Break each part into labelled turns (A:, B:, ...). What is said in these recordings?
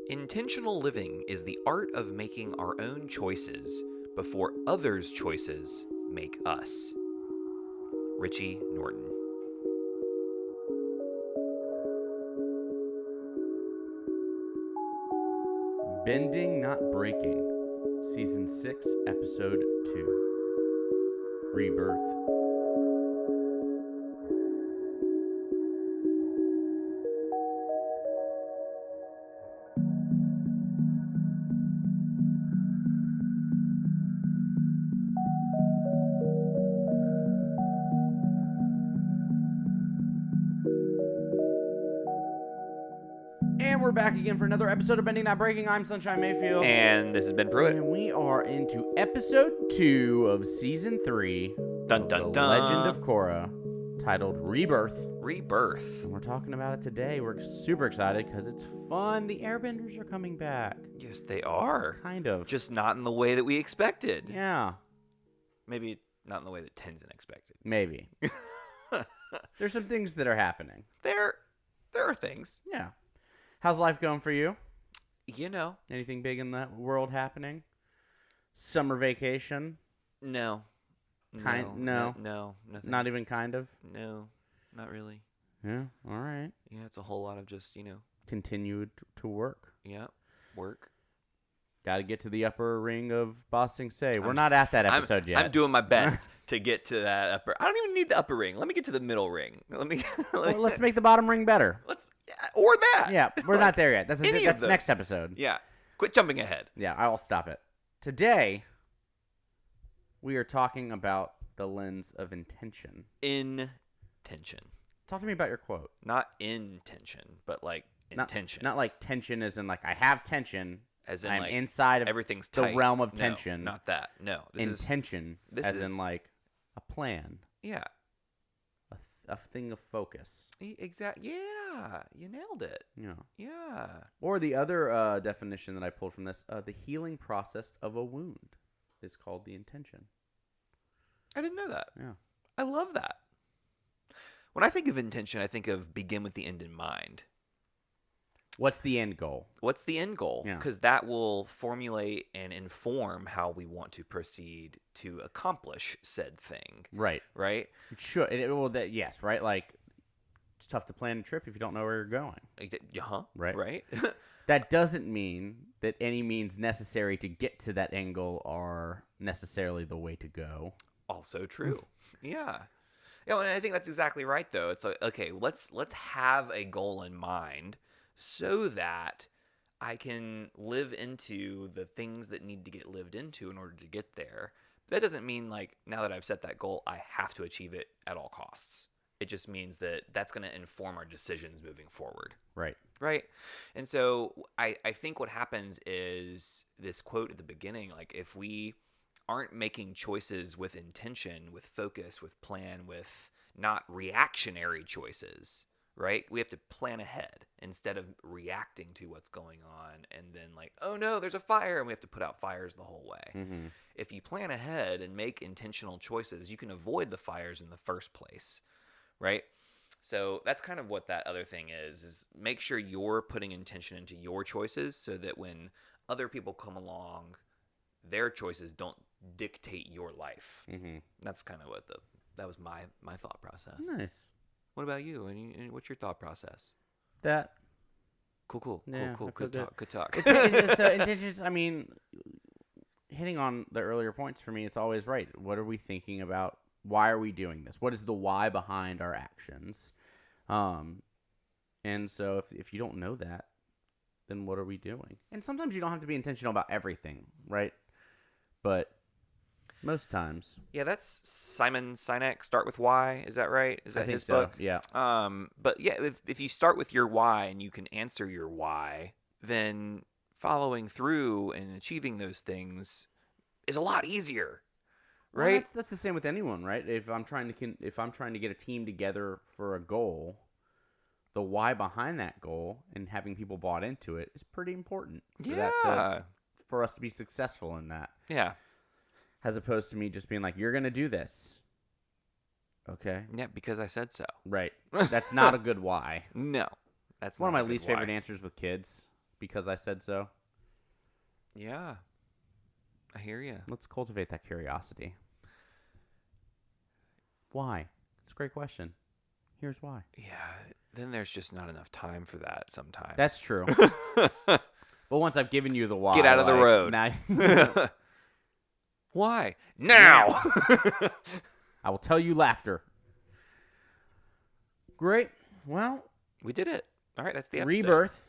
A: Intentional living is the art of making our own choices before others' choices make us. Richie Norton.
B: Bending, Not Breaking, Season 6, Episode 2, Rebirth. And we're back again for another episode of Bending Not Breaking. I'm Sunshine Mayfield.
A: And this has been Pruitt.
B: And we are into Episode 2 of Season 3
A: Dun,
B: of
A: dun,
B: The
A: dun.
B: Legend of Korra, titled Rebirth.
A: Rebirth.
B: And we're talking about it today. We're super excited because it's fun. The Airbenders are coming back.
A: Yes, they are.
B: Kind of.
A: Just not in the way that we expected.
B: Yeah,
A: Maybe not in the way that Tenzin expected.
B: maybe. There's some things that are happening.
A: There are things.
B: Yeah. How's life going for you?
A: You know.
B: Anything big in that world happening? Summer vacation?
A: No.
B: No.
A: No. Nothing.
B: Not even kind of?
A: No. Not really.
B: Yeah, all right.
A: Yeah, it's a whole lot of just,
B: Continued to work.
A: yeah, work.
B: Got to get to the upper ring of Bossing Say. We're not at that episode yet.
A: I'm doing my best to get to that upper. I don't even need the upper ring. Let me get to the middle ring.
B: Well, let's make the bottom ring better.
A: Or that.
B: Yeah, we're not there yet. That's
A: Any of those.
B: next episode.
A: Yeah. Quit jumping ahead.
B: Yeah, I'll stop it. Today, we are talking about the lens of intention.
A: Intention.
B: Talk to me about your quote.
A: Not intention, but like intention.
B: Not like tension as in like I have tension.
A: As in
B: I'm
A: like
B: inside of
A: everything's
B: the
A: tight.
B: realm of
A: No,
B: tension.
A: not that. No.
B: Intention as in like a plan.
A: Yeah.
B: A thing of focus.
A: Exactly. Yeah. You nailed it.
B: Yeah.
A: Yeah.
B: Or the other definition that I pulled from this, the healing process of a wound is called the intention.
A: I didn't know that.
B: Yeah.
A: I love that. When I think of intention, I think of begin with the end in mind.
B: What's the end goal?
A: What's the end goal?
B: Yeah.
A: Because that will formulate and inform how we want to proceed to accomplish said thing.
B: Right.
A: Right?
B: It should. Yes, right? Like, it's tough to plan a trip if you don't know where you're going.
A: Right. Right?
B: That doesn't mean that any means necessary to get to that end goal are necessarily the way to go.
A: Also true. Yeah. Yeah, and I think that's exactly right, though. It's like, okay, let's have a goal in mind so that I can live into the things that need to get lived into in order to get there. That doesn't mean, like, now that I've set that goal, I have to achieve it at all costs. It just means that that's going to inform our decisions moving forward.
B: Right.
A: Right? And so I think what happens is this quote at the beginning, like, if we aren't making choices with intention, with focus, with plan, with not reactionary choices, right? We have to plan ahead instead of reacting to what's going on and then like, oh no, there's a fire, and we have to put out fires the whole way.
B: Mm-hmm.
A: If you plan ahead and make intentional choices, you can avoid the fires in the first place, right? So that's kind of what that other thing is make sure you're putting intention into your choices so that when other people come along, their choices don't dictate your life.
B: Mm-hmm.
A: That's kind of what that was my thought process.
B: Nice.
A: What about you? And what's your thought process?
B: That.
A: Cool.
B: Yeah,
A: Good talk.
B: It's so intentions. I mean, hitting on the earlier points for me, it's always right. What are we thinking about? Why are we doing this? What is the why behind our actions? And so if you don't know that, then what are we doing? And sometimes you don't have to be intentional about everything, right? But most times.
A: Yeah, that's Simon Sinek, Start With Why. Is that right? Is that
B: I think
A: his
B: so,
A: book?
B: Yeah.
A: But yeah, if you start with your why and you can answer your why, then following through and achieving those things is a lot easier, right?
B: Well, that's the same with anyone, right? If I'm trying to get a team together for a goal, the why behind that goal and having people bought into it is pretty important for us to be successful in that.
A: Yeah.
B: As opposed to me just being like, you're going to do this. Okay.
A: Yeah, because I said so.
B: Right. That's not a good why.
A: No. That's
B: one of
A: not
B: my
A: a
B: least
A: good
B: favorite
A: why.
B: answers with kids. because I said so.
A: Yeah. I hear you.
B: Let's cultivate that curiosity. Why? It's a great question. Here's why.
A: Yeah. Then there's just not enough time for that sometimes.
B: That's true. But once I've given you the why,
A: Get out of the road.
B: Now,
A: why? Now!
B: I will tell you laughter. Great. Well,
A: we did it. All right, that's the episode.
B: Rebirth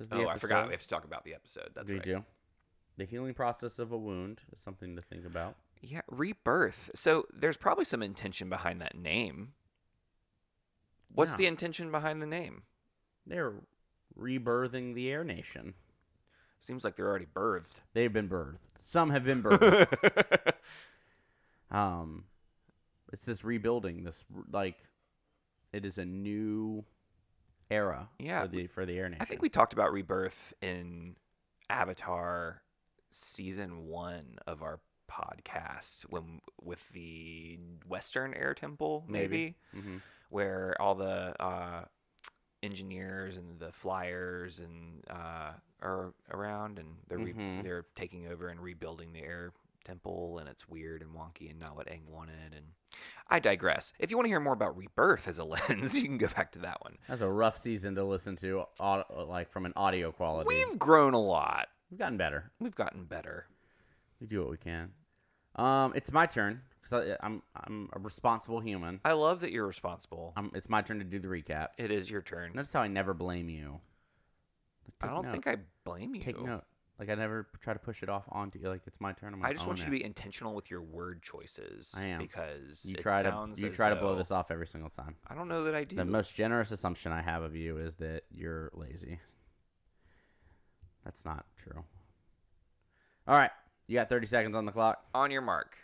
B: is the episode.
A: I forgot. We have to talk about the episode. That's right.
B: We do. The healing process of a wound is something to think about.
A: Yeah, Rebirth. So there's probably some intention behind that name. What's the intention behind the name?
B: They're rebirthing the Air Nation.
A: Seems like they're already birthed.
B: They've been birthed. Some have been birthed. It's this rebuilding. It is a new era.
A: Yeah,
B: for the Air Nation.
A: I think we talked about Rebirth in Avatar season 1 of our podcast with the Western Air Temple, maybe.
B: Mm-hmm.
A: Where all the engineers and the flyers and are around, and they're taking over and rebuilding the air temple, and it's weird and wonky and not what Aang wanted. And I digress. If you want to hear more about Rebirth as a lens, you can go back to that one.
B: That's a rough season to listen to, from an audio quality.
A: We've grown a lot.
B: We've gotten better.
A: We
B: do what we can. It's my turn. Because I'm a responsible human.
A: I love that you're responsible.
B: It's my turn to do the recap.
A: It is your turn.
B: Notice how I never blame you.
A: I don't think I blame you.
B: Take note. Like, I never try to push it off onto you. Like, it's my turn.
A: I just want you to be intentional with your word choices.
B: I am.
A: Because
B: you try to blow this off every single time.
A: I don't know that I do.
B: The most generous assumption I have of you is that you're lazy. That's not true. All right. You got 30 seconds on the clock.
A: On your mark.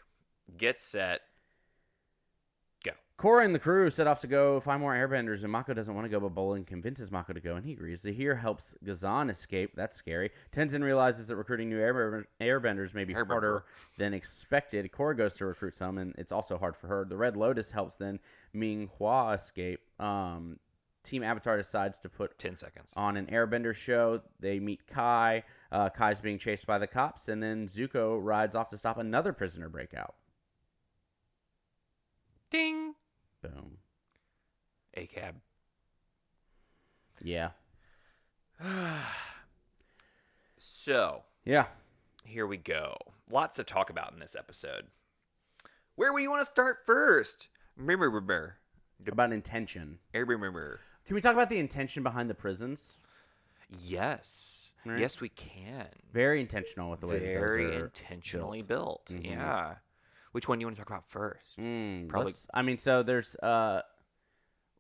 A: Get set. Go.
B: Korra and the crew set off to go find more airbenders, and Mako doesn't want to go, but Bolin convinces Mako to go, and he agrees. Zahir helps Ghazan escape. That's scary. Tenzin realizes that recruiting new airbenders may be harder than expected. Korra goes to recruit some, and it's also hard for her. The Red Lotus helps then Ming Hua escape. Team Avatar decides to put
A: 10 seconds
B: on an airbender show. They meet Kai. Kai's being chased by the cops, and then Zuko rides off to stop another prisoner breakout.
A: Ding.
B: Boom.
A: ACAB.
B: Yeah.
A: So.
B: Yeah.
A: Here we go. Lots to talk about in this episode. Where would you want to start first?
B: About intention.
A: Can
B: we talk about the intention behind the prisons?
A: Yes. Right? Yes, we can.
B: Very intentional with the way
A: very intentionally built. Mm-hmm. Yeah. Which one do you want to talk about first?
B: Probably. So there's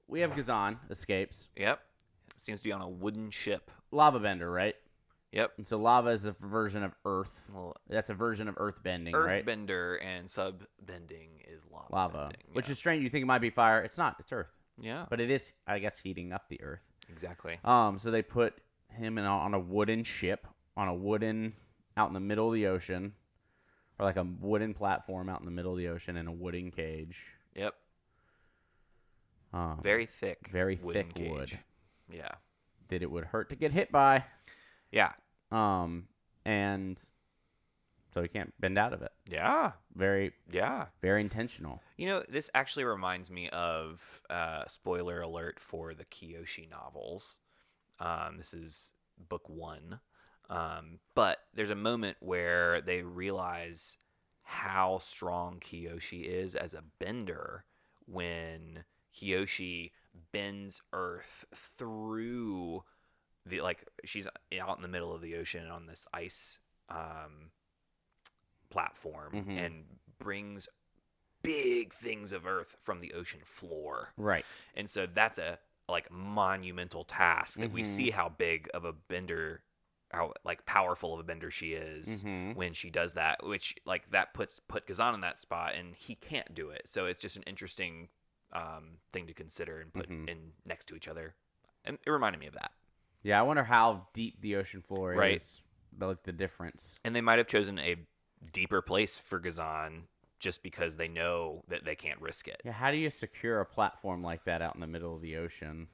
B: we have Ghazan escapes.
A: Yep. Seems to be on a wooden ship.
B: Lava bender, right?
A: Yep.
B: And so lava is a version of Earth. Well, that's a version of Earth bending, right?
A: Earth bender and sub bending is lava. Bending,
B: which is strange. You think it might be fire. It's not. It's Earth.
A: Yeah.
B: But it is, I guess, heating up the Earth.
A: Exactly.
B: So they put him on a wooden ship, out in the middle of the ocean. Or like a wooden platform out in the middle of the ocean in a wooden cage.
A: Yep. Very thick.
B: Very thick
A: cage.
B: Wood.
A: Yeah.
B: That it would hurt to get hit by.
A: Yeah.
B: And so he can't bend out of it.
A: Yeah.
B: Very intentional.
A: You know, this actually reminds me of spoiler alert for the Kyoshi novels. This is book 1. But there's a moment where they realize how strong Kyoshi is as a bender when Kyoshi bends Earth through she's out in the middle of the ocean on this ice platform and brings big things of Earth from the ocean floor.
B: Right.
A: And so that's a monumental task that we see how big of a bender, how powerful of a bender she is when she does that, which that put Ghazan in that spot, and he can't do it. So it's just an interesting thing to consider and put in next to each other. And it reminded me of that.
B: Yeah, I wonder how deep the ocean floor is, the difference.
A: And they might have chosen a deeper place for Ghazan just because they know that they can't risk it.
B: Yeah, how do you secure a platform like that out in the middle of the ocean?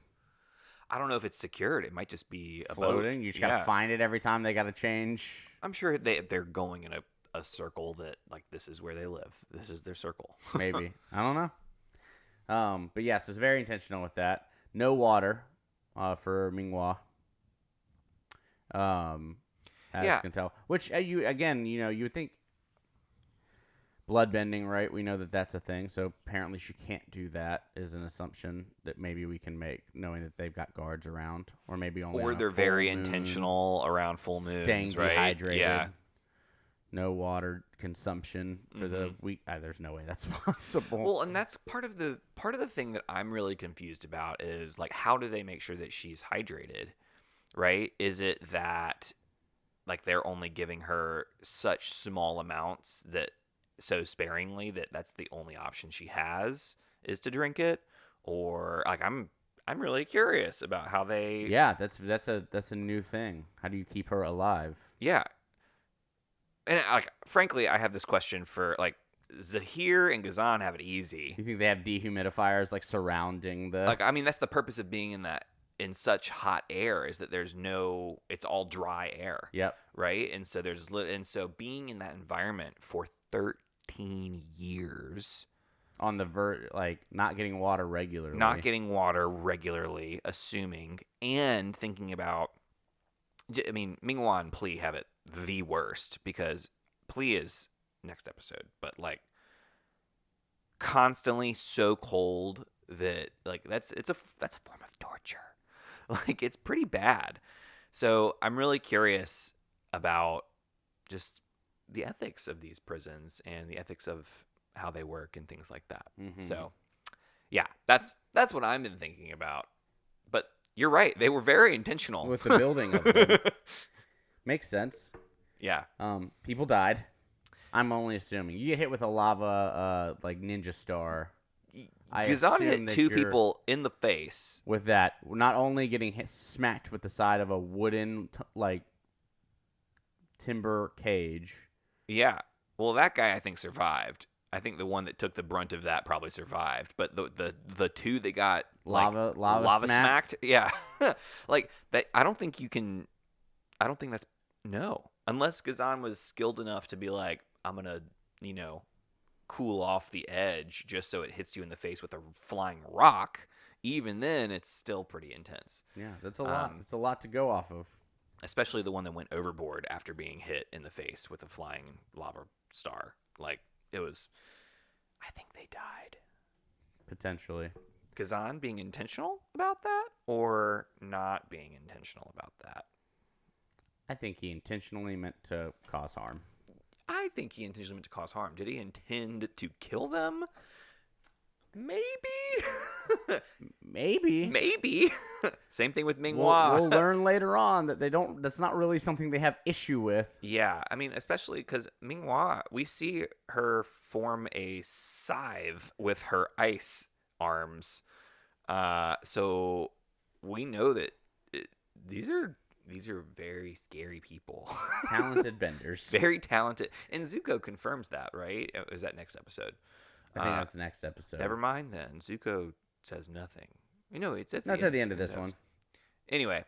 A: I don't know if it's secured. It might just be a
B: Floating.
A: boat.
B: You just gotta find it every time they gotta change.
A: I'm sure they're going in a circle that like this is where they live. This is their circle.
B: Maybe. I don't know. But yes, it's very intentional with that. No water for Minghua. As you can tell. Which you would think bloodbending, right? We know that that's a thing. So apparently she can't do that is an assumption that maybe we can make, knowing that they've got guards around, or maybe only.
A: Or they're very intentional around full moons,
B: staying
A: right?
B: dehydrated.
A: Yeah.
B: No water consumption for the week. There's no way that's possible.
A: Well, and that's part of the thing that I'm really confused about is like, how do they make sure that she's hydrated, right? Is it that like they're only giving her such small amounts that so sparingly that that's the only option she has is to drink it, or like I'm really curious about how they.
B: Yeah, that's a new thing. How do you keep her alive?
A: Yeah. And like, frankly, I have this question for like Zahir and Ghazan have it easy.
B: You think they have dehumidifiers like surrounding the?
A: Like, I mean, that's the purpose of being in such hot air is that it's all dry air.
B: Yep.
A: Right, and so being in that environment for 13 years.
B: On the like not getting water regularly.
A: Assuming and thinking about. I mean, Minghua and Pli have it the worst because Pli is next episode, but like constantly so cold that like that's a form of torture. Like it's pretty bad. So I'm really curious about just the ethics of these prisons and the ethics of how they work and things like that. Mm-hmm. So yeah, that's what I've been thinking about. But you're right. They were very intentional
B: with the building of them. Makes sense.
A: Yeah.
B: People died. I'm only assuming. You get hit with a lava like ninja star.
A: Ghazan hit 2 people in the face.
B: With that, not only getting smacked with the side of a wooden timber cage.
A: Yeah. Well, that guy I think survived. I think the one that took the brunt of that probably survived, but the 2 that got lava smacked, yeah, like that. I don't think that's no, unless Ghazan was skilled enough to be like, I'm gonna, cool off the edge just so it hits you in the face with a flying rock. Even then, it's still pretty intense.
B: Yeah, that's a lot. It's a lot to go off of.
A: Especially the one that went overboard after being hit in the face with a flying lava star. Like. It was, I think they died.
B: Potentially.
A: Ghazan being intentional about that or not being intentional about that?
B: I think he intentionally meant to cause harm.
A: I think he intentionally meant to cause harm. Did he intend to kill them? Maybe. Maybe. Same thing with Minghua.
B: We'll learn later on that that's not really something they have issue with.
A: Yeah, I mean, especially because Minghua, we see her form a scythe with her ice arms. So we know that these are very scary people.
B: Talented benders.
A: Very talented. And Zuko confirms that, right? Is that next episode?
B: I think that's the next episode.
A: Never mind then. Zuko says nothing. It's at
B: the end of this one.
A: Anyway.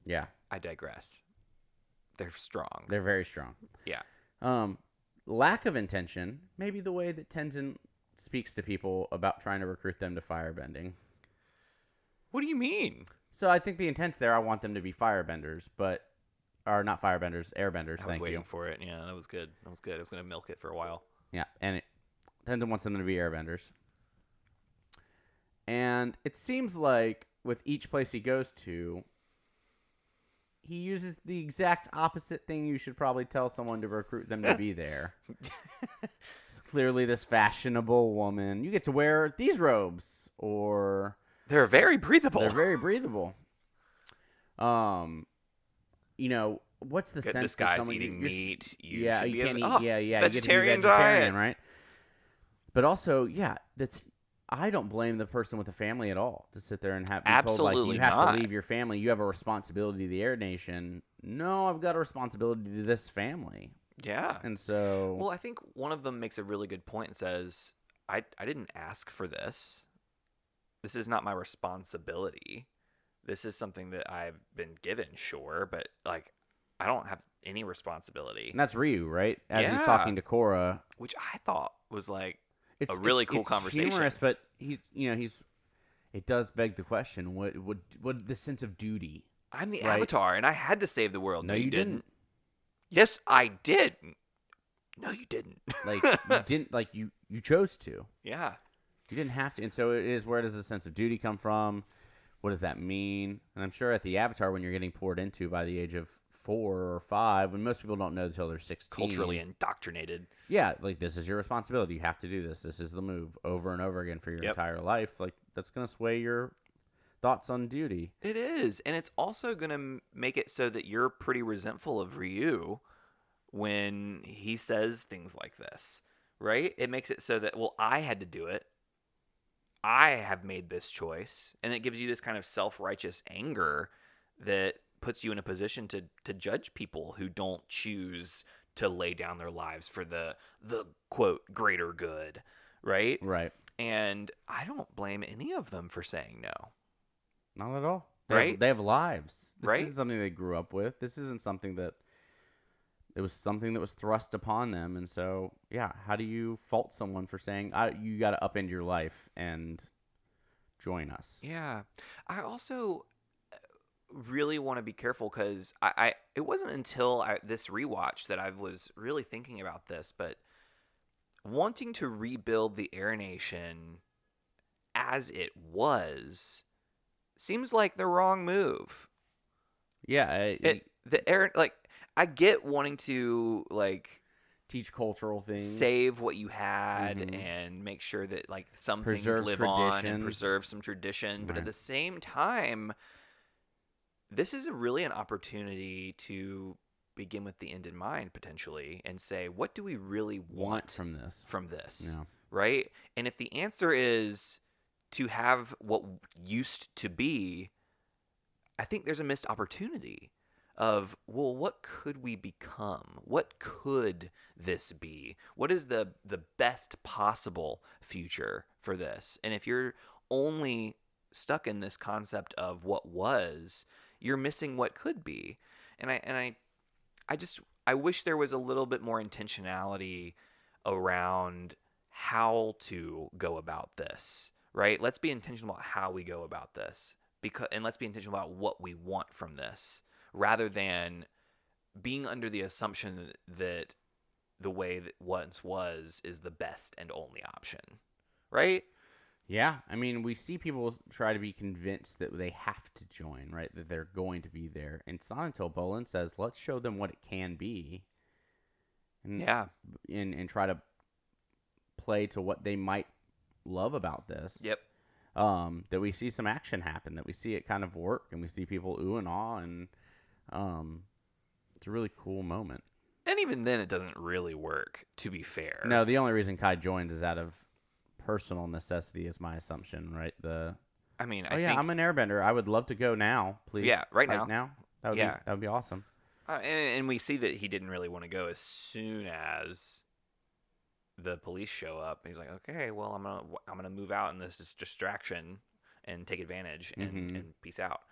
B: Yeah.
A: I digress. They're strong.
B: They're very strong.
A: Yeah.
B: Lack of intention may be the way that Tenzin speaks to people about trying to recruit them to firebending.
A: What do you mean?
B: So I think the intent's there. I want them to be firebenders, or not firebenders, airbenders.
A: I was waiting for it. Yeah, that was good. I was going to milk it for a while.
B: Yeah, and Tenzin wants them to be airbenders. And it seems like with each place he goes to, he uses the exact opposite thing you should probably tell someone to recruit them to be there. It's clearly this fashionable woman. You get to wear these robes, or...
A: They're very breathable.
B: They're very breathable. What's the sense
A: this
B: that
A: guy's eating meat?
B: You can't eat.
A: Vegetarian
B: you get to be vegetarian,
A: diet,
B: right? But also, I don't blame the person with a family at all to sit there and be told like you have to leave your family. You have a responsibility to the Air Nation. No, I've got a responsibility to this family.
A: Yeah,
B: and so
A: I think one of them makes a really good point and says, "I didn't ask for this. This is not my responsibility." this is something that I've been given, sure, but like I don't have any responsibility.
B: And that's Ryu, right? As he's
A: Yeah.
B: talking to Korra,
A: Which I thought was like
B: it's
A: a really cool
B: it's
A: conversation.
B: humorous, but it does beg the question: what the sense of duty?
A: I'm the
B: right?
A: Avatar, and I had to save the world.
B: No, you didn't.
A: Yes, I did. No, you didn't.
B: Like you didn't. Like you chose to.
A: Yeah.
B: You didn't have to. And so it is. Where does the sense of duty come from? What does that mean? And I'm sure at the Avatar, when you're getting poured into by the age of 4 or 5, when most people don't know until they're 16,
A: culturally indoctrinated.
B: Yeah, like this is your responsibility. You have to do this. This is the move over and over again for your entire life. Like that's gonna sway your thoughts on duty.
A: It is, and it's also gonna make it so that you're pretty resentful of Ryu when he says things like this, right? It makes it so that, well, I had to do it. I have made this choice, and it gives you this kind of self-righteous anger that puts you in a position to judge people who don't choose to lay down their lives for the quote greater good, right?
B: Right.
A: And I don't blame any of them for saying no.
B: Not at all. They have lives. This
A: right?
B: isn't something they grew up with. This isn't something that it was something that was thrust upon them. And so, yeah, how do you fault someone for saying you got to upend your life and join us?
A: Yeah. I also really want to be careful because it wasn't until this rewatch that I was really thinking about this, but wanting to rebuild the Air Nation as it was seems like the wrong move.
B: Yeah,
A: I get wanting to
B: teach cultural things,
A: save what you had, and make sure that some things live on and preserve some tradition. But at the same time, this is really an opportunity to begin with the end in mind potentially, and say, what do we really want
B: from this?
A: Yeah. Right? And if the answer is to have what used to be, I think there's a missed opportunity of, well, what could we become? What could this be? What is the best possible future for this? And if you're only stuck in this concept of what was, you're missing what could be. And I wish there was a little bit more intentionality around how to go about this, right? Let's be intentional about how we go about this, and let's be intentional about what we want from this, rather than being under the assumption that the way that once was is the best and only option, right?
B: Yeah, I mean, we see people try to be convinced that they have to join, right? That they're going to be there. And it's not until Bolin says, let's show them what it can be. And, and try to play to what they might love about this.
A: Yep.
B: That we see some action happen, that we see it kind of work, and we see people ooh and ah, and it's a really cool moment.
A: And even then, it doesn't really work, to be fair.
B: No, the only reason Kai joins is out of personal necessity, is my assumption, right?
A: I think
B: I'm an airbender. I would love to go now, please.
A: Yeah, right now.
B: That would be awesome.
A: And we see that he didn't really want to go as soon as the police show up. He's like, okay, well, I'm gonna move out in this distraction and take advantage and peace out.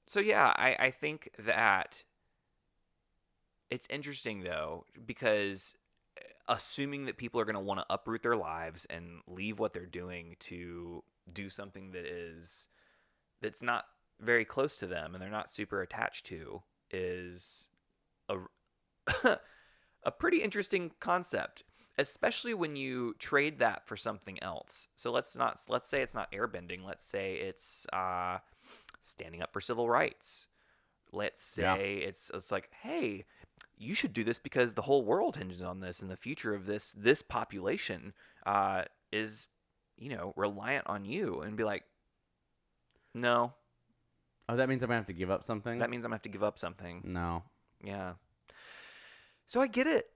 A: So yeah, I think that it's interesting though, because assuming that people are going to want to uproot their lives and leave what they're doing to do something that's not very close to them and they're not super attached to is a a pretty interesting concept, especially when you trade that for something else. So let's say it's not airbending. Let's say it's standing up for civil rights. Let's say it's like, hey, you should do this because the whole world hinges on this, and the future of this population is, reliant on you. And be like, no.
B: Oh, that means I'm gonna have to give up something?
A: That means I'm gonna have to give up something.
B: No.
A: Yeah. So I get it.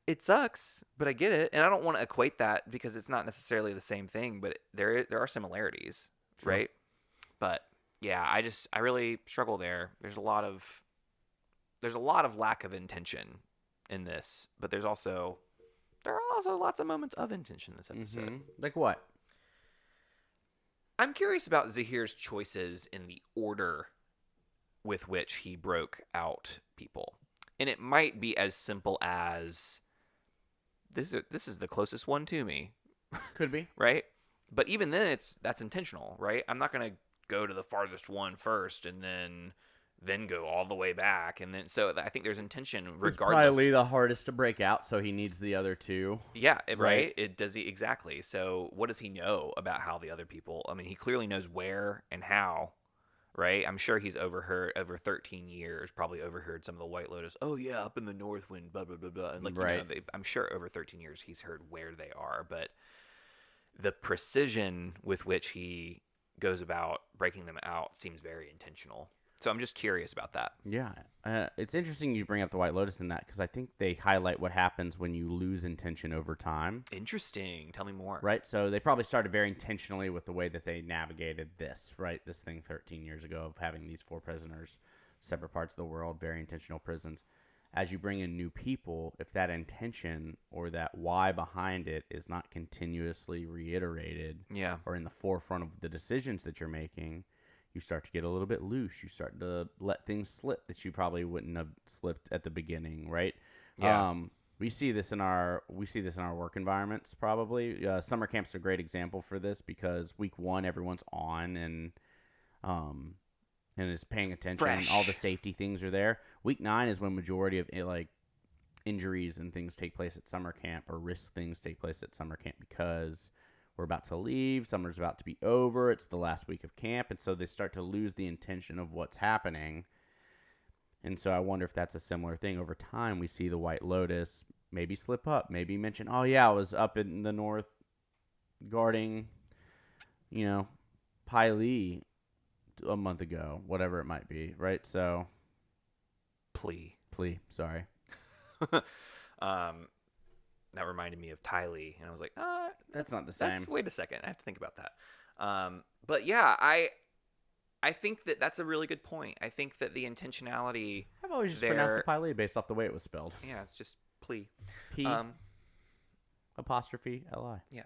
A: It sucks, but I get it. And I don't want to equate that because it's not necessarily the same thing, but there are similarities, sure. Right? But yeah, I really struggle there. There's a lot of lack of intention in this, but there are also lots of moments of intention in this episode.
B: Like what?
A: I'm curious about Zahir's choices in the order with which he broke out people. And it might be as simple as this is the closest one to me,
B: Could be.
A: right? But even then that's intentional, right? I'm not going to go to the farthest one first and then go all the way back, and then so I think there's intention
B: It's
A: regardless.
B: probably the hardest to break out, so he needs the other two.
A: Yeah,
B: Right.
A: right. It does he exactly. So what does he know about how the other people? I mean, he clearly knows where and how, right? I'm sure he's overheard over 13 years, probably overheard some of the White Lotus. Oh yeah, up in the north wind, blah blah blah blah. And like
B: Right.
A: I'm sure over 13 years he's heard where they are, but the precision with which he goes about breaking them out seems very intentional. So I'm just curious about that.
B: Yeah, it's interesting you bring up the White Lotus in that because I think they highlight what happens when you lose intention over time.
A: Interesting. Tell me more.
B: Right, so they probably started very intentionally with the way that they navigated this, right? This thing 13 years ago of having these 4 prisoners, separate parts of the world, very intentional prisons. As you bring in new people, if that intention or that why behind it is not continuously reiterated
A: Yeah.
B: or in the forefront of the decisions that you're making, you start to get a little bit loose. You start to let things slip that you probably wouldn't have slipped at the beginning, right?
A: Yeah.
B: We see this in our work environments. Probably summer camp's a great example for this because week 1 everyone's on and is paying attention.
A: Fresh.
B: All the safety things are there. Week 9 is when majority of like injuries and things take place at summer camp, or risk things take place at summer camp because we're about to leave. Summer's about to be over. It's the last week of camp, and so they start to lose the intention of what's happening. And so I wonder if that's a similar thing. Over time, we see the White Lotus maybe slip up, maybe mention, oh, yeah, I was up in the north guarding, Pai Li a month ago, whatever it might be, right? So,
A: Plea.
B: sorry.
A: That reminded me of Ty Lee, and I was like,
B: That's not the same.
A: Wait a second, I have to think about that. But yeah, I think that's a really good point. I think that the intentionality.
B: I've always just pronounced it Pai Li based off the way it was spelled.
A: Yeah, it's just plea.
B: P apostrophe L-I.
A: Yeah.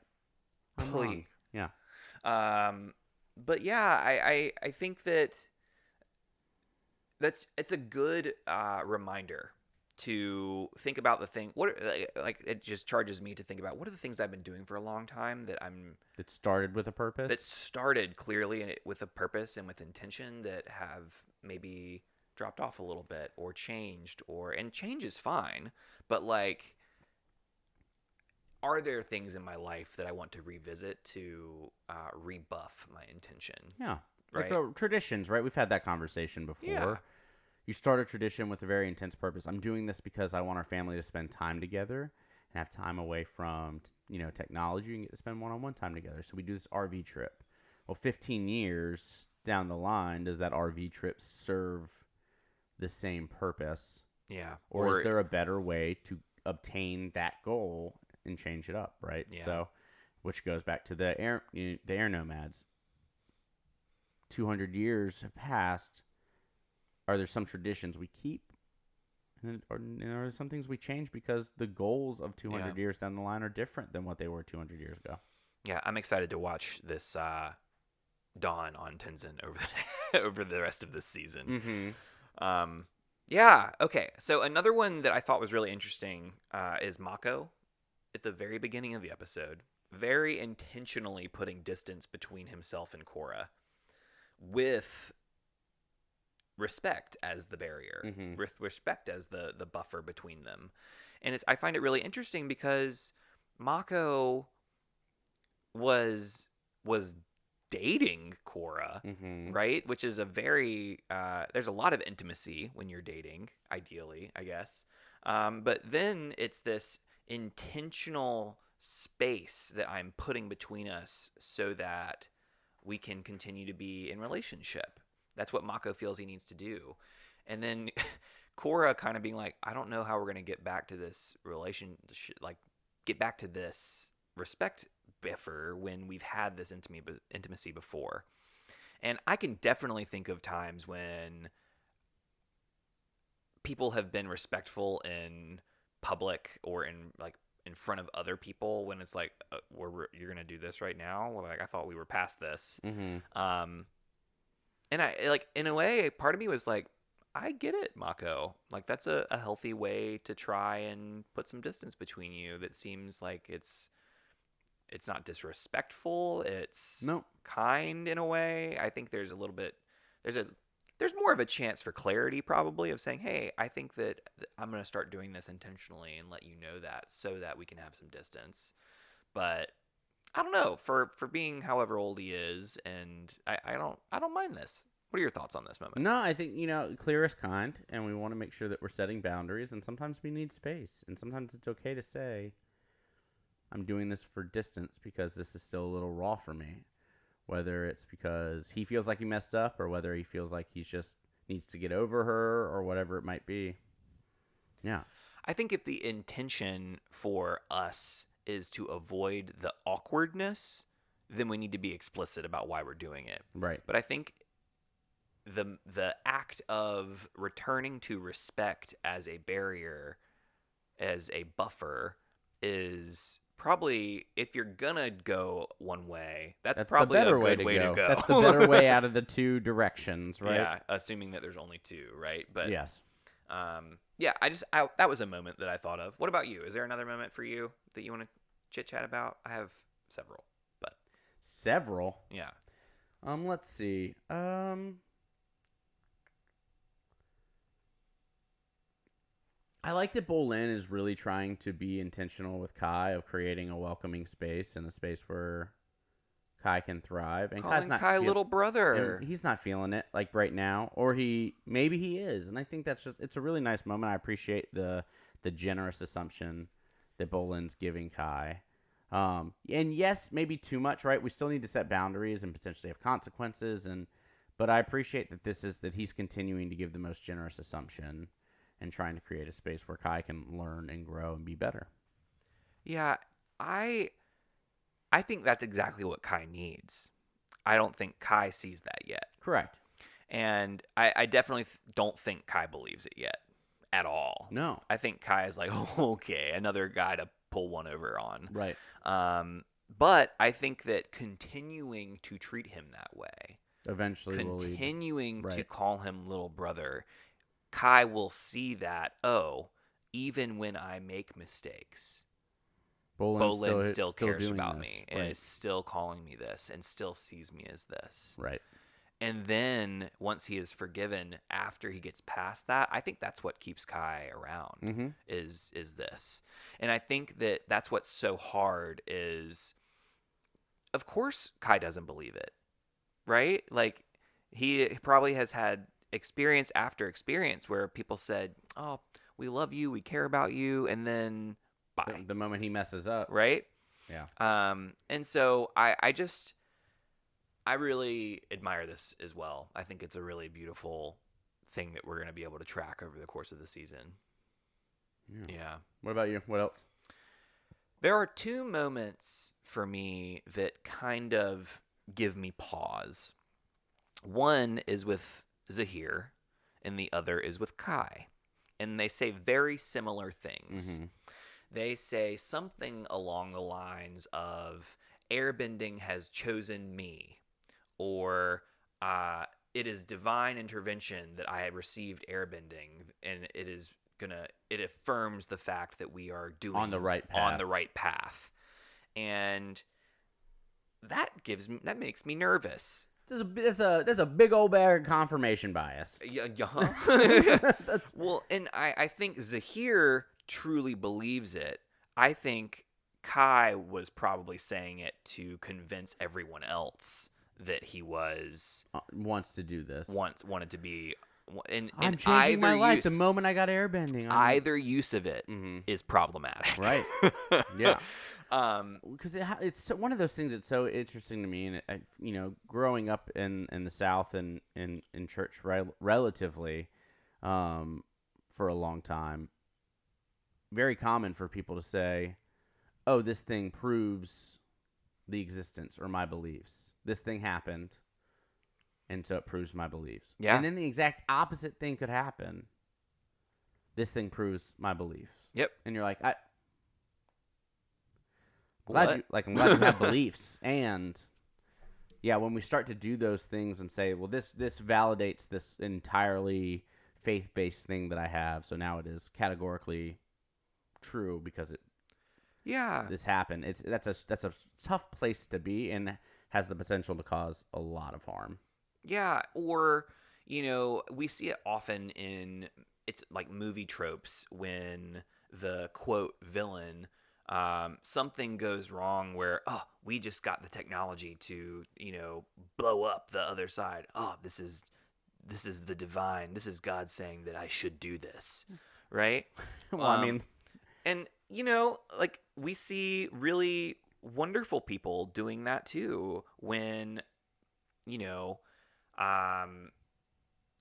B: I'm
A: Plea.
B: wrong. Yeah.
A: But yeah, I think it's a good reminder to think about the thing. Like it just charges me to think about what are the things I've been doing for a long time
B: That started with a purpose.
A: that started clearly with a purpose and with intention that have maybe dropped off a little bit or changed, and change is fine, but like, are there things in my life that I want to revisit to rebuff my intention?
B: Yeah.
A: Right.
B: Like traditions, right? We've had that conversation before.
A: Yeah.
B: You start a tradition with a very intense purpose. I'm doing this because I want our family to spend time together and have time away from, technology and get to spend one-on-one time together. So we do this RV trip. Well, 15 years down the line, does that RV trip serve the same purpose?
A: Yeah.
B: Or is there a better way to obtain that goal and change it up, right?
A: Yeah.
B: So, which goes back to the air nomads. 200 years have passed. Are there some traditions we keep, or are there some things we change because the goals of 200 years down the line are different than what they were 200 years ago?
A: Yeah, I'm excited to watch this dawn on Tenzin over the rest of this season.
B: Mm-hmm.
A: Yeah. Okay. So another one that I thought was really interesting is Mako at the very beginning of the episode, very intentionally putting distance between himself and Korra, with respect as the barrier, with respect as the buffer between them. And I find it really interesting because Mako was dating Korra, right? Which is a very there's a lot of intimacy when you're dating, ideally, I guess. But then it's this intentional space that I'm putting between us so that we can continue to be in relationship. That's what Mako feels he needs to do. And then Korra kind of being like, I don't know how we're going to get back to this relationship, like get back to this respect buffer when we've had this intimacy before. And I can definitely think of times when people have been respectful in public or in in front of other people when it's like, you're gonna do this right now. Well, like I thought we were past this. And I like in a way, part of me was like, I get it, Mako. Like that's a healthy way to try and put some distance between you. That seems like it's not disrespectful. It's kind in a way. I think there's a little bit there's more of a chance for clarity probably of saying, hey, I think that I'm going to start doing this intentionally and let you know that so that we can have some distance. But I don't know, for being however old he is, and I don't mind this. What are your thoughts on this moment?
B: No, I think, clear is kind, and we want to make sure that we're setting boundaries, and sometimes we need space, and sometimes it's okay to say, I'm doing this for distance because this is still a little raw for me. Whether it's because he feels like he messed up or whether he feels like he just needs to get over her or whatever it might be. Yeah.
A: I think if the intention for us is to avoid the awkwardness, then we need to be explicit about why we're doing it.
B: Right.
A: But I think the act of returning to respect as a barrier, as a buffer, is probably, if you're gonna go one way, that's probably
B: the better
A: a good way to go.
B: That's the better way out of the two directions, right?
A: Yeah, assuming that there's only two, right? But
B: yes.
A: Yeah, that was a moment that I thought of. What about you? Is there another moment for you that you want to chit chat about? I have several, but
B: several.
A: Yeah.
B: Let's see. I like that Bolin is really trying to be intentional with Kai of creating a welcoming space and a space where Kai can thrive. And
A: Calling Kai little brother.
B: He's not feeling it like right now, or maybe he is. And I think it's a really nice moment. I appreciate the generous assumption that Bolin's giving Kai. And yes, maybe too much, right? We still need to set boundaries and potentially have consequences. But I appreciate that he's continuing to give the most generous assumption and trying to create a space where Kai can learn and grow and be better.
A: Yeah, I think that's exactly what Kai needs. I don't think Kai sees that yet.
B: Correct.
A: And I definitely don't think Kai believes it yet at all.
B: No.
A: I think Kai is like, oh, okay, another guy to pull one over on.
B: Right.
A: But I think that continuing to treat him that way,
B: eventually
A: continuing to call him little brother, Kai will see that, even when I make mistakes, Bolin still cares about me and is still calling me this and still sees me as this.
B: Right.
A: And then once he is forgiven, after he gets past that, I think that's what keeps Kai around is this. And I think that's what's so hard is, of course, Kai doesn't believe it, right? Like he probably has had experience after experience where people said, oh, we love you, we care about you, and then bye.
B: The moment he messes up.
A: Right?
B: Yeah.
A: And so I really admire this as well. I think it's a really beautiful thing that we're going to be able to track over the course of the season. Yeah.
B: What about you? What else?
A: There are two moments for me that kind of give me pause. One is with Zahir, and the other is with Kai. And they say very similar things. They say something along the lines of, airbending has chosen me, or it is divine intervention that I have received airbending, and it affirms the fact that we are
B: on the right path.
A: And that makes me nervous.
B: There's a big old bag of confirmation bias.
A: Well, and I think Zahir truly believes it. I think Kai was probably saying it to convince everyone else that he
B: wants to do this.
A: Wanted to be.
B: I'm changing my life the moment I got airbending.
A: Either use of it is problematic.
B: Right. Yeah. Because it's one of those things that's so interesting to me, and growing up in the South and in church relatively for a long time, very common for people to say, "Oh, this thing proves the existence or my beliefs. This thing happened, and so it proves my beliefs."
A: Yeah.
B: And then the exact opposite thing could happen. This thing proves my beliefs.
A: Yep.
B: And you're like, I'm glad you have beliefs. And yeah, when we start to do those things and say, well, this validates this entirely faith-based thing that I have, so now it is categorically true because this happened. That's a tough place to be and has the potential to cause a lot of harm.
A: Yeah, or we see it often in it's like movie tropes when the quote villain something goes wrong where we just got the technology to blow up the other side. This is the divine. This is God saying that I should do this, right?
B: Well, I mean,
A: and like we see really wonderful people doing that too when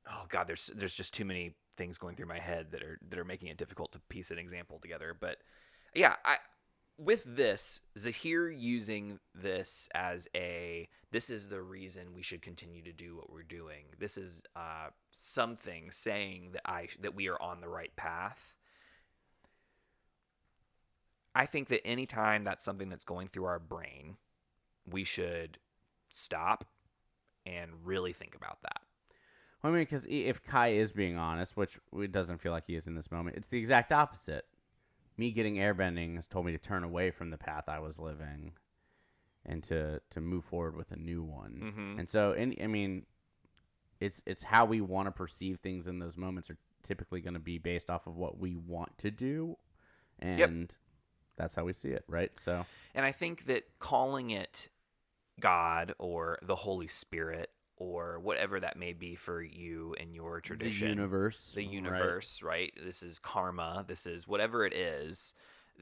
A: oh god, there's just too many things going through my head that are making it difficult to piece an example together. But yeah, with this, Zahir using this as this is the reason we should continue to do what we're doing. This is something saying that we are on the right path. I think that anytime that's something that's going through our brain, we should stop and really think about that.
B: Well, I mean, because if Kai is being honest, which it doesn't feel like he is in this moment, it's the exact opposite. Me getting airbending has told me to turn away from the path I was living and to move forward with a new one.
A: Mm-hmm.
B: And so, I mean, it's how we want to perceive things in those moments are typically going to be based off of what we want to do, and that's how we see it, right? So,
A: and I think that calling it God or the Holy Spirit or whatever that may be for you in your tradition, the universe, right? This is karma. This is whatever it is.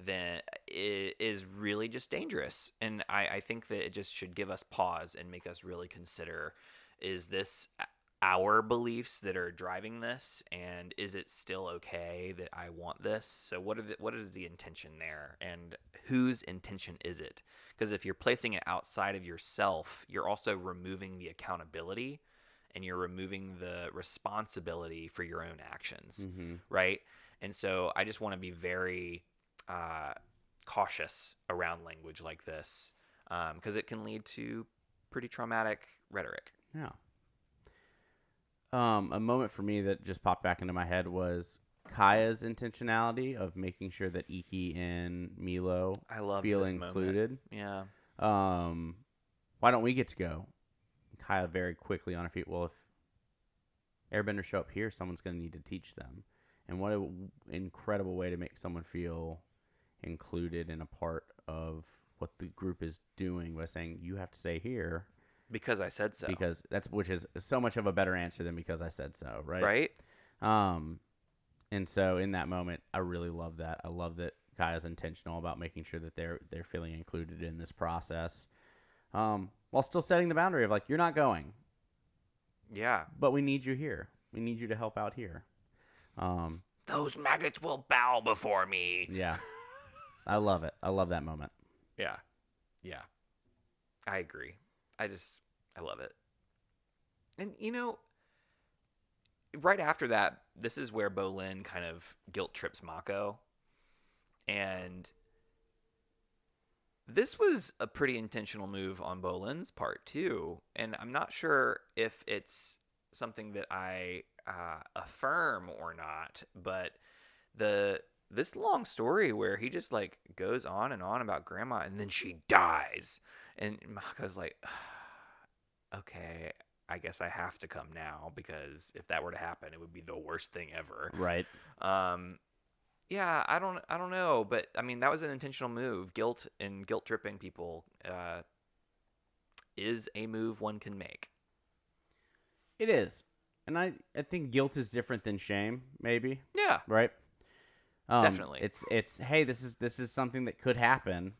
A: Then it is really just dangerous, and I think that it just should give us pause and make us really consider: is this our beliefs that are driving this, and is it still okay that I want this? So what is the intention there, and whose intention is it? Because if you're placing it outside of yourself, you're also removing the accountability and you're removing the responsibility for your own actions, right? And so I just want to be very cautious around language like this because it can lead to pretty traumatic rhetoric.
B: Yeah. A moment for me that just popped back into my head was Kaya's intentionality of making sure that Iki and Milo feel included.
A: Moment. Yeah.
B: Why don't we get to go? Kaya very quickly on her feet. Well, if airbenders show up here, someone's going to need to teach them. And what an incredible way to make someone feel included and a part of what the group is doing by saying, you have to stay here.
A: Because I said so.
B: Which is so much of a better answer than because I said so, right?
A: Right.
B: And so in that moment, I really love that. I love that Kaya's intentional about making sure that they're feeling included in this process, while still setting the boundary of like, you're not going.
A: Yeah.
B: But we need you here. We need you to help out here.
A: Those maggots will bow before me.
B: Yeah. I love it. I love that moment.
A: Yeah. Yeah. I agree. I love it. And, right after that, this is where Bolin kind of guilt trips Mako. And this was a pretty intentional move on Bolin's part, too. And I'm not sure if it's something that I affirm or not, but this long story where he just like goes on and on about grandma and then she dies. And Mako's like, okay, I guess I have to come now because if that were to happen, it would be the worst thing ever.
B: Right.
A: Yeah, I don't know, but I mean that was an intentional move. Guilt tripping people is a move one can make.
B: It is, and I think guilt is different than shame. Maybe.
A: Yeah.
B: Right.
A: Definitely.
B: It's hey, this is something that could happen.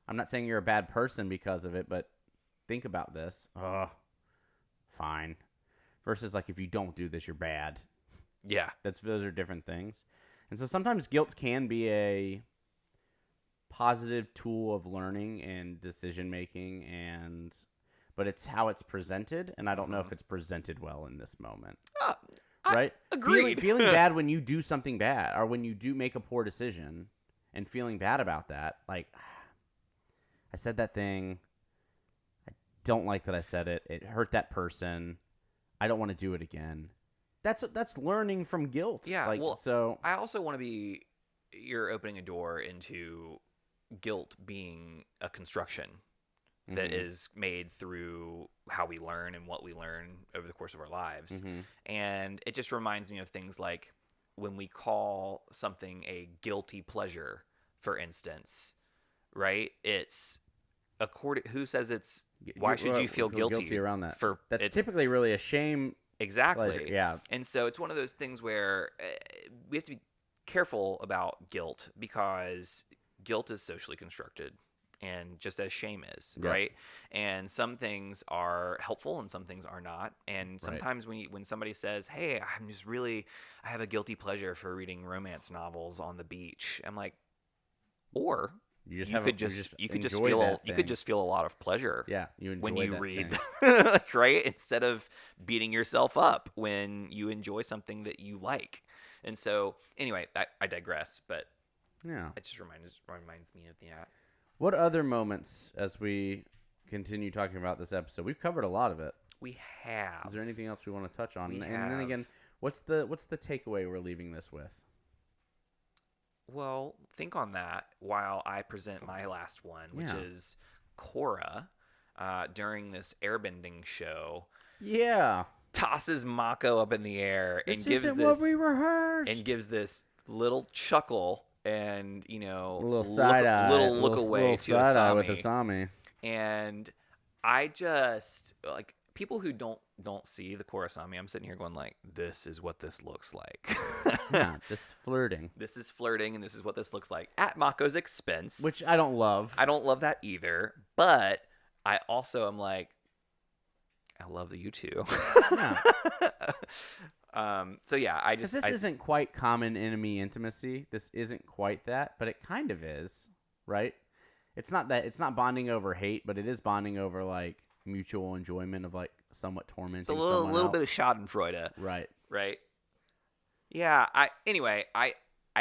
B: I'm not saying you're a bad person because of it, but think about this. Fine. Versus like if you don't do this, you're bad.
A: Yeah.
B: Those are different things. And so sometimes guilt can be a positive tool of learning and decision making, but it's how it's presented, and I don't know if it's presented well in this moment. Right?
A: Agreed.
B: Feeling bad when you do something bad, or when you do make a poor decision, and feeling bad about that, like I said that thing. I don't like that I said it. It hurt that person. I don't want to do it again. That's learning from guilt.
A: Yeah,
B: Like,
A: well,
B: so
A: I also want to be. You're opening a door into guilt being a construction that is made through how we learn and what we learn over the course of our lives. And it just reminds me of things like when we call something a guilty pleasure, for instance, right? It's according who says it's why should you feel guilty
B: around that?
A: for
B: That's
A: it's
B: typically really a shame.
A: exactly.
B: Pleasure. Yeah.
A: And so it's one of those things where we have to be careful about guilt because guilt is socially constructed and just as shame is, right? And some things are helpful and some things are not. And sometimes when somebody says, "Hey, I have a guilty pleasure for reading romance novels on the beach," I'm like, or you could just feel a lot of pleasure.
B: Yeah, you enjoy
A: when you
B: that
A: read,
B: thing.
A: right? Instead of beating yourself up when you enjoy something that you like. And so, anyway, I digress, but
B: yeah,
A: it just reminds me of that.
B: What other moments, as we continue talking about this episode, we've covered a lot of it.
A: We have.
B: Is there anything else we want to touch on?
A: We
B: and
A: have.
B: then again, what's the takeaway we're leaving this with?
A: Well, think on that while I present my last one, which is Korra during this airbending show.
B: Yeah.
A: Tosses Mako up in the air
B: and gives this what we rehearsed.
A: And gives this little chuckle and a
B: little side eye,
A: look away to Asami.
B: With Asami.
A: And I just like people who don't see the Korra-Asami. I'm sitting here going like, this is what this looks like.
B: Yeah, this flirting.
A: This is flirting, and this is what this looks like at Mako's expense,
B: which I don't love.
A: I don't love that either. But I also am like, I love you too. Yeah. So yeah, this
B: isn't quite common enemy intimacy. This isn't quite that, but it kind of is, right? It's not bonding over hate, but it is bonding over like mutual enjoyment of like somewhat tormenting.
A: So a little bit of Schadenfreude.
B: Right.
A: Right. Yeah. I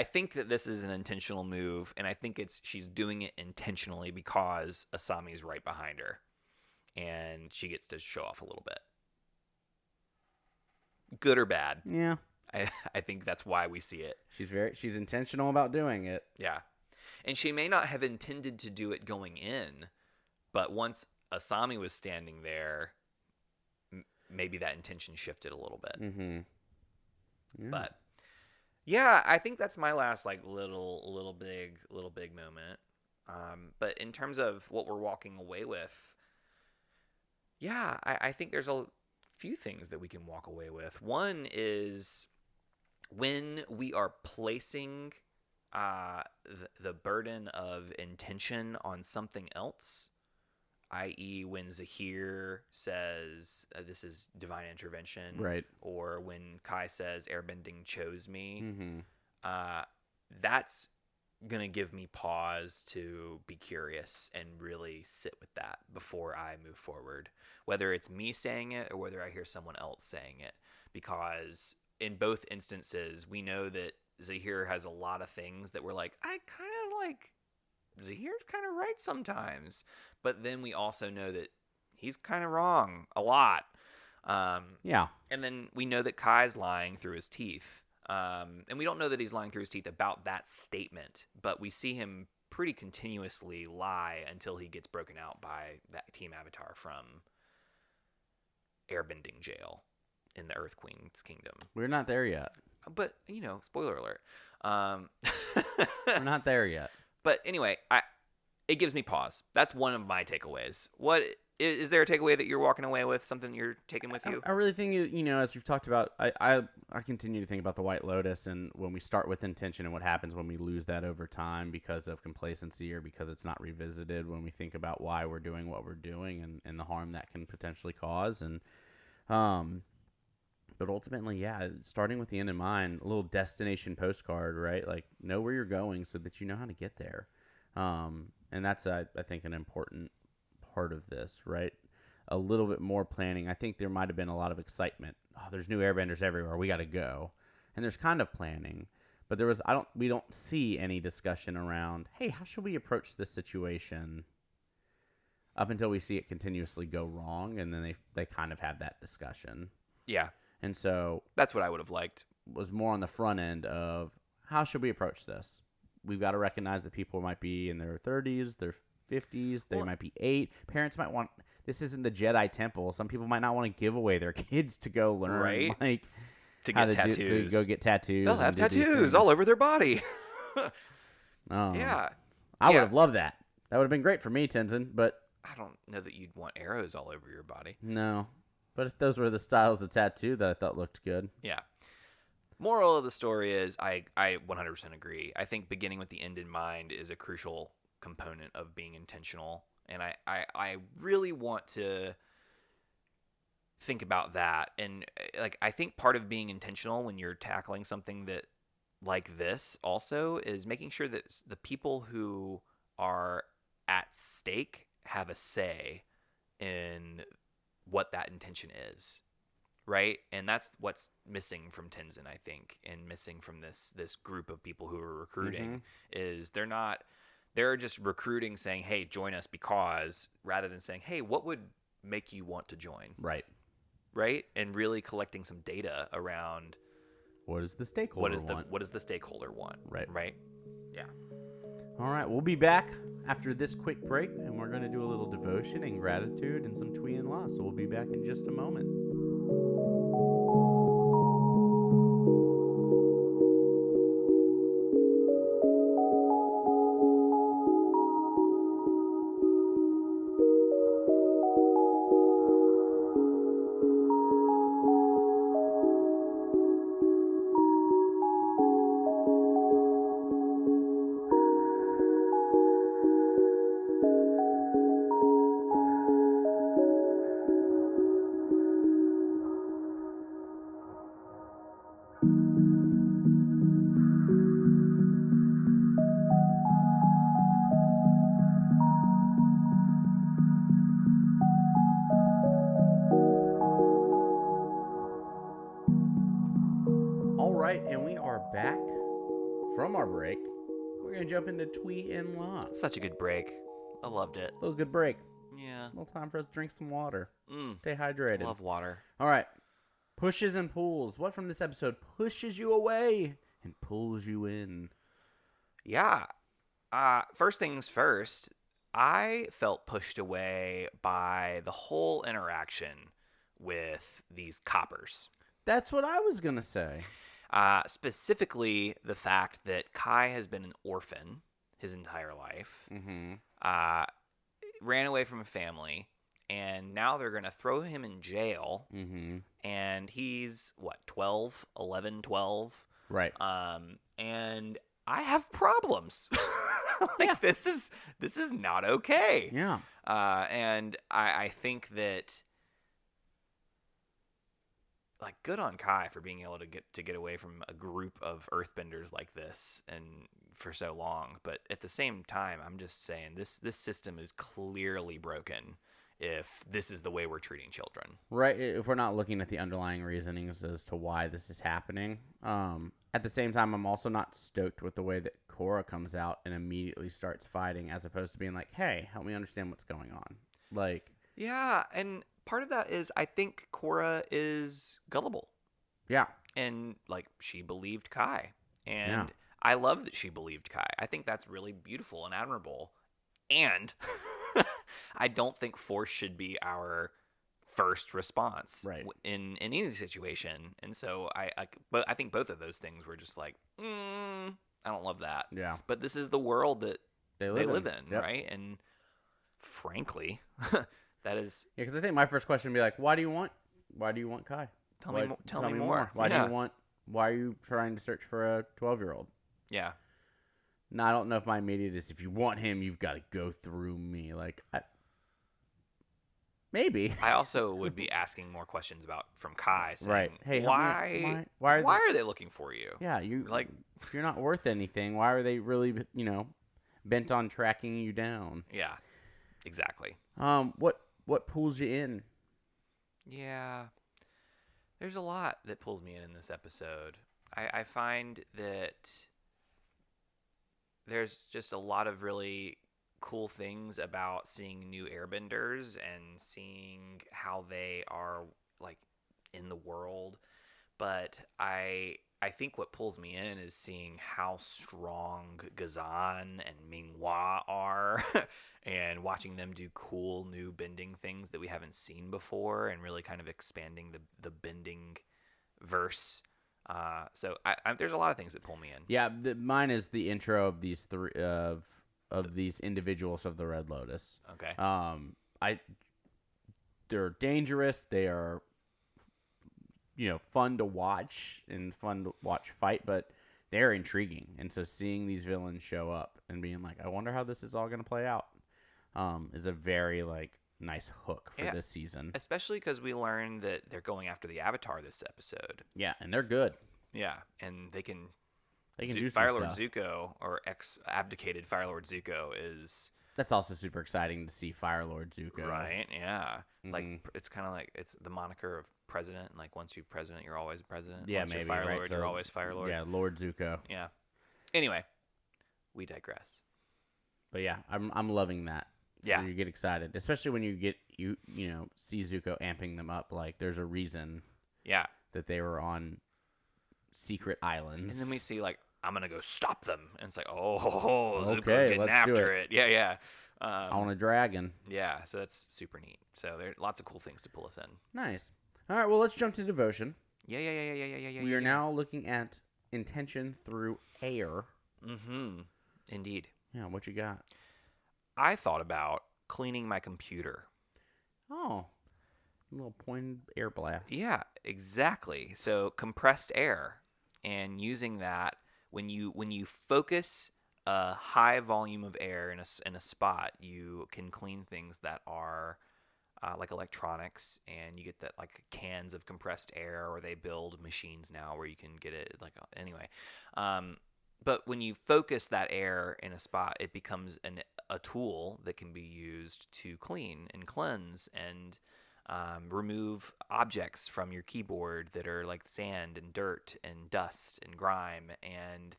A: think that this is an intentional move, and I think she's doing it intentionally because Asami's right behind her, and she gets to show off a little bit. Good or bad.
B: Yeah.
A: I think that's why we see it.
B: She's intentional about doing it.
A: Yeah. And she may not have intended to do it going in, but once Asami was standing there, maybe that intention shifted a little bit.
B: Mm-hmm. Yeah.
A: But yeah, I think that's my last like little big moment. But in terms of what we're walking away with, yeah, I think there's a few things that we can walk away with. One is when we are placing the burden of intention on something else, i.e. when Zahir says this is divine intervention,
B: right?
A: Or when Kai says airbending chose me,
B: mm-hmm.
A: That's going to give me pause to be curious and really sit with that before I move forward, whether it's me saying it or whether I hear someone else saying it, because in both instances, we know that Zahir has a lot of things that we're like, I kind of like, Zahir's kind of right sometimes, but then we also know that he's kind of wrong a lot.
B: Yeah.
A: And then we know that Kai's lying through his teeth. And we don't know that he's lying through his teeth about that statement, but we see him pretty continuously lie until he gets broken out by that Team Avatar from airbending jail in the Earth Queen's kingdom.
B: We're not there yet.
A: But, spoiler alert.
B: We're not there yet.
A: But anyway, it gives me pause. That's one of my takeaways. What is there a takeaway that you're walking away with, something you're taking with you?
B: I really think, as we've talked about, I continue to think about the White Lotus, and when we start with intention and what happens when we lose that over time because of complacency or because it's not revisited, when we think about why we're doing what we're doing and the harm that can potentially cause. And but ultimately, yeah, starting with the end in mind, a little destination postcard, right? Like, know where you're going so that you know how to get there. And that's, I think, an important part of this, right? A little bit more planning. I think there might have been a lot of excitement. Oh, there's new airbenders everywhere. We got to go. And there's kind of planning, but we don't see any discussion around, hey, how should we approach this situation up until we see it continuously go wrong, and then they kind of have that discussion.
A: Yeah.
B: And so
A: that's what I would have liked.
B: Was more on the front end of how should we approach this? We've got to recognize that people might be in their 30s, their 50s, they might be 8. Parents might want, this isn't the Jedi Temple. Some people might not want to give away their kids to go learn, like,
A: to get tattoos.
B: To go get tattoos.
A: They'll have tattoos all over their body. Yeah.
B: I would have loved that. That would have been great for me, Tenzin, but
A: I don't know that you'd want arrows all over your body.
B: No. But if those were the styles of tattoo that I thought looked good.
A: Yeah. Moral of the story is I 100% agree. I think beginning with the end in mind is a crucial component of being intentional. And I really want to think about that. And like I think part of being intentional when you're tackling something that like this also is making sure that the people who are at stake have a say in what that intention is, right? And that's what's missing from Tenzin, I think, and missing from this group of people who are recruiting is they're just recruiting saying, hey, join us because, rather than saying, hey, what would make you want to join?
B: Right.
A: And really collecting some data around
B: what does the stakeholder want?
A: What does the stakeholder want? Right. Yeah.
B: All right, we'll be back after this quick break, and we're going to do a little devotion and gratitude and some Twee and La. So we'll be back in just a moment. And we are back from our break. We're going to jump into Twee and La.
A: Such a good break. I loved it.
B: A little good break.
A: Yeah.
B: A little time for us to drink some water. Stay hydrated.
A: Love water.
B: All right. Pushes and pulls. What from this episode pushes you away and pulls you in?
A: Yeah. First things first, I felt pushed away by the whole interaction with these coppers.
B: That's what I was going to say.
A: Specifically, the fact that Kai has been an orphan his entire life, ran away from a family, and now they're going to throw him in jail, and he's, 11, 12?
B: Right.
A: And I have problems. This is not okay.
B: Yeah.
A: And I think that, good on Kai for being able to get away from a group of earthbenders like this and for so long. But at the same time, I'm just saying this system is clearly broken if this is the way we're treating children.
B: Right. If we're not looking at the underlying reasonings as to why this is happening. At the same time, I'm also not stoked with the way that Korra comes out and immediately starts fighting, as opposed to being like, hey, help me understand what's going on.
A: Yeah, and part of that is I think Korra is gullible.
B: Yeah.
A: And, she believed Kai. And I love that she believed Kai. I think that's really beautiful and admirable. And I don't think force should be our first response in any situation. And so I think both of those things were just I don't love that.
B: Yeah.
A: But this is the world that they live in,
B: yep.
A: right? And frankly, that is...
B: Yeah, because I think my first question would be why do you want Kai?
A: Tell me more.
B: Why are you trying to search for a 12-year-old?
A: Yeah.
B: No, I don't know if my immediate is, if you want him, you've got to go through me. Maybe.
A: I also would be asking more questions from Kai, saying,
B: hey,
A: why are they looking for you?
B: Yeah, if you're not worth anything, why are they really, bent on tracking you down?
A: Yeah, exactly.
B: What pulls you in?
A: Yeah, there's a lot that pulls me in this episode. I find that there's just a lot of really cool things about seeing new airbenders and seeing how they are like in the world, but I think what pulls me in is seeing how strong Gazan and Minghua are and watching them do cool new bending things that we haven't seen before and really kind of expanding the bending verse. So there's a lot of things that pull me in.
B: Yeah, mine is the intro of these three of these individuals of the Red Lotus.
A: Okay.
B: They're dangerous. They are, fun to watch and fun to watch fight, but they're intriguing. And so seeing these villains show up and being like, I wonder how this is all going to play out, is a very nice hook for this season.
A: Especially because we learned that they're going after the Avatar this episode.
B: Yeah, and they're good.
A: Yeah, and they can
B: do
A: Fire
B: some
A: Lord
B: stuff.
A: Zuko, or ex-abdicated Fire Lord Zuko, is...
B: That's also super exciting to see Fire Lord Zuko.
A: Right, yeah.
B: Mm-hmm.
A: Like, it's kind of like, it's the moniker of president. Like, once you're president, you're always president.
B: Yeah,
A: once
B: maybe.
A: You're Fire
B: right?
A: Lord,
B: So,
A: you're always Fire Lord.
B: Yeah, Lord Zuko.
A: Yeah. Anyway, we digress.
B: But yeah, I'm loving that.
A: Yeah.
B: So you get excited, especially when you get see Zuko amping them up. Like there's a reason.
A: Yeah.
B: That they were on secret islands.
A: And then we see like, I'm gonna go stop them, and it's like, oh, Zuko's
B: Okay,
A: getting
B: let's do
A: after it. Yeah.
B: I want a dragon.
A: Yeah, so that's super neat. So there are lots of cool things to pull us in.
B: Nice. All right, well let's jump to devotion.
A: Yeah.
B: We are now looking at intention through air.
A: Mm-hmm. Indeed.
B: Yeah, what you got?
A: I thought about cleaning my computer.
B: Oh, a little pointed air blast.
A: Yeah, exactly. So compressed air, and using that when you focus a high volume of air in a spot, you can clean things that are like electronics, and you get that like cans of compressed air, or they build machines now where you can get it like anyway. But when you focus that air in a spot, it becomes a tool that can be used to clean and cleanse and remove objects from your keyboard that are like sand and dirt and dust and grime. And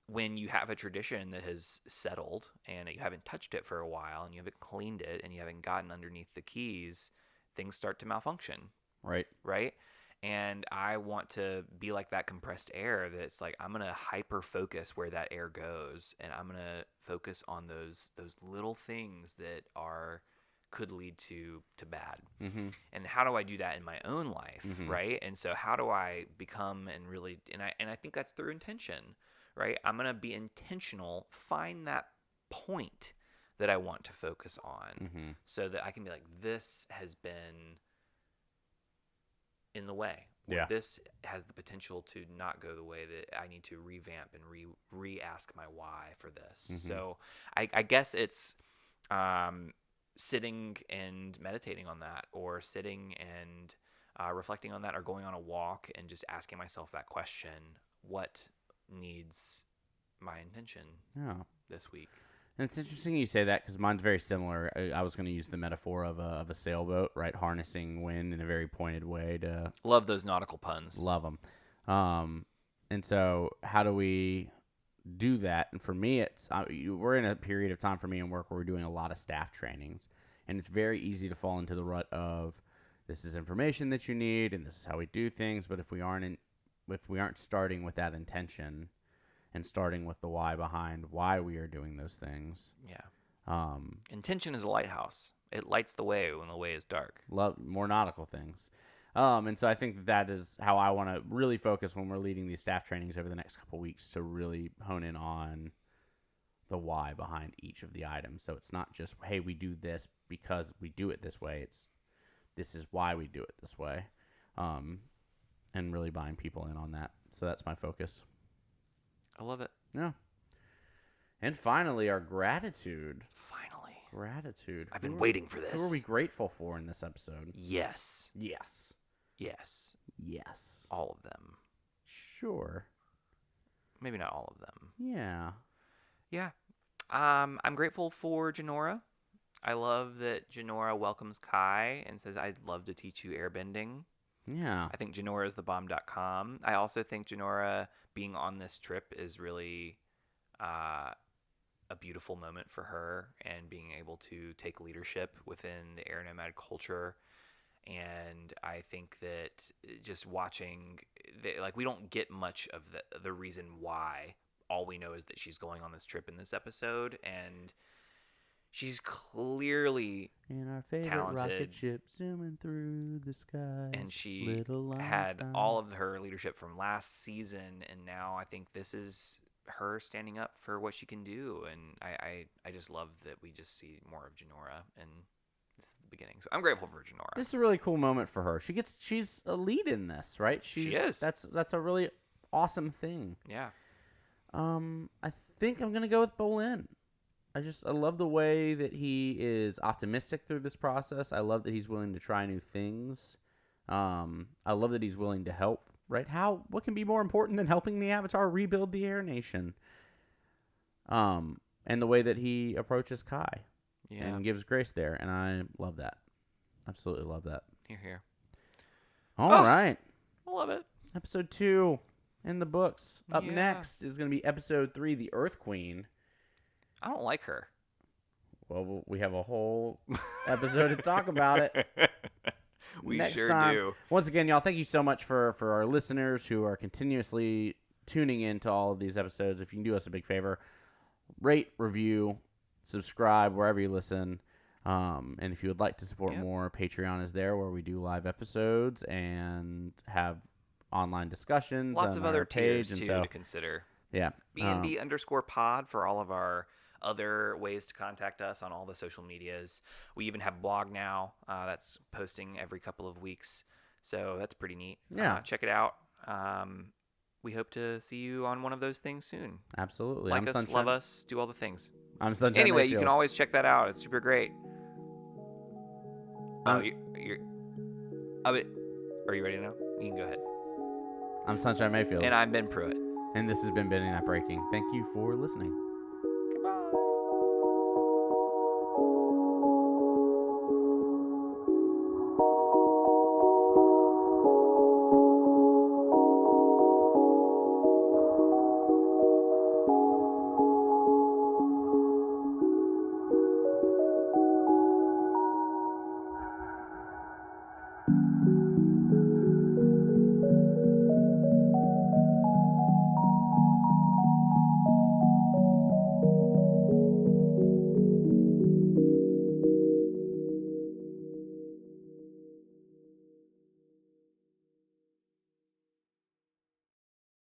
A: when you have a tradition that has settled and you haven't touched it for a while and you haven't cleaned it and you haven't gotten underneath the keys, things start to malfunction. Right? And I want to be like that compressed air that's like, I'm going to hyper focus where that air goes, and I'm going to focus on those little things that could lead to bad.
B: Mm-hmm.
A: And how do I do that in my own life,
B: Mm-hmm.
A: right? And so how do I become and really, and I think that's through intention, right? I'm going to be intentional, find that point that I want to focus on,
B: Mm-hmm.
A: so that I can be like, this has been in the way.
B: Yeah.
A: This has the potential to not go the way that I need to revamp and re-ask my why for this.
B: Mm-hmm.
A: So I guess it's sitting and meditating on that, or sitting and reflecting on that, or going on a walk and just asking myself that question: what needs my intention this week?
B: And it's interesting you say that, because mine's very similar. I was going to use the metaphor of a sailboat, right? Harnessing wind in a very pointed way to...
A: Love those nautical puns.
B: Love them. And so how do we do that? And for me, we're in a period of time for me in work where we're doing a lot of staff trainings. And it's very easy to fall into the rut of, this is information that you need, and this is how we do things. But if we aren't starting with that intention, and starting with the why behind why we are doing those things.
A: Yeah. Intention is a lighthouse. It lights the way when the way is dark.
B: Love more nautical things. And so I think that is how I want to really focus when we're leading these staff trainings over the next couple weeks, to really hone in on the why behind each of the items. So it's not just, hey, we do this because we do it this way. It's, this is why we do it this way. And really buying people in on that. So that's my focus.
A: I love it.
B: Yeah. And finally, our gratitude.
A: Finally.
B: Gratitude.
A: I've been waiting for this.
B: Who are we grateful for in this episode?
A: Yes.
B: Yes.
A: Yes.
B: Yes.
A: All of them.
B: Sure.
A: Maybe not all of them.
B: Yeah.
A: Yeah. I'm grateful for Janora. I love that Janora welcomes Kai and says, I'd love to teach you airbending.
B: Yeah.
A: I think Janora is thebomb.com. I also think Janora being on this trip is really a beautiful moment for her, and being able to take leadership within the air nomad culture. And I think that just watching, like, we don't get much of the reason why. All we know is that she's going on this trip in this episode, and she's clearly
B: in our favorite
A: talented,
B: rocket ship zooming through the skies.
A: and she
B: little
A: had
B: Einstein.
A: all of her leadership from last season, and now I think this is her standing up for what she can do. And I just love that we just see more of Janora, and this is the beginning. So I'm grateful for Janora.
B: This is a really cool moment for her. She's a lead in this, right?
A: She is.
B: That's a really awesome thing.
A: Yeah.
B: I think I'm gonna go with Bolin. I love the way that he is optimistic through this process. I love that he's willing to try new things. I love that he's willing to help. Right? What can be more important than helping the Avatar rebuild the Air Nation? And the way that he approaches Kai.
A: Yeah.
B: And gives grace there, and I love that. Absolutely love that.
A: Here.
B: All right.
A: I love it.
B: Episode 2 in the books. Up
A: Yeah.
B: next is going to be episode 3, The Earth Queen.
A: I don't like her.
B: Well, we have a whole episode to talk about it.
A: We
B: next
A: sure
B: time.
A: do.
B: Once again, y'all, thank you so much for our listeners who are continuously tuning in to all of these episodes. If you can do us a big favor, rate, review, subscribe wherever you listen. And if you would like to support more, Patreon is there where we do live episodes and have online discussions.
A: Lots of other tiers
B: page,
A: too
B: so,
A: to consider.
B: Yeah.
A: BNB_pod for all of our other ways to contact us on all the social medias. We even have a blog now that's posting every couple of weeks. So that's pretty neat.
B: Yeah.
A: Check it out. We hope to see you on one of those things soon.
B: Absolutely.
A: Like
B: I'm
A: us,
B: Sunshine.
A: love us, do all the things.
B: I'm Sunshine
A: Anyway, you
B: Mayfield.
A: can always check that out. It's super great. Are you ready now? You can go ahead.
B: I'm Sunshine Mayfield.
A: And I'm Ben Pruitt.
B: And this has been Bending Not Breaking. Thank you for listening.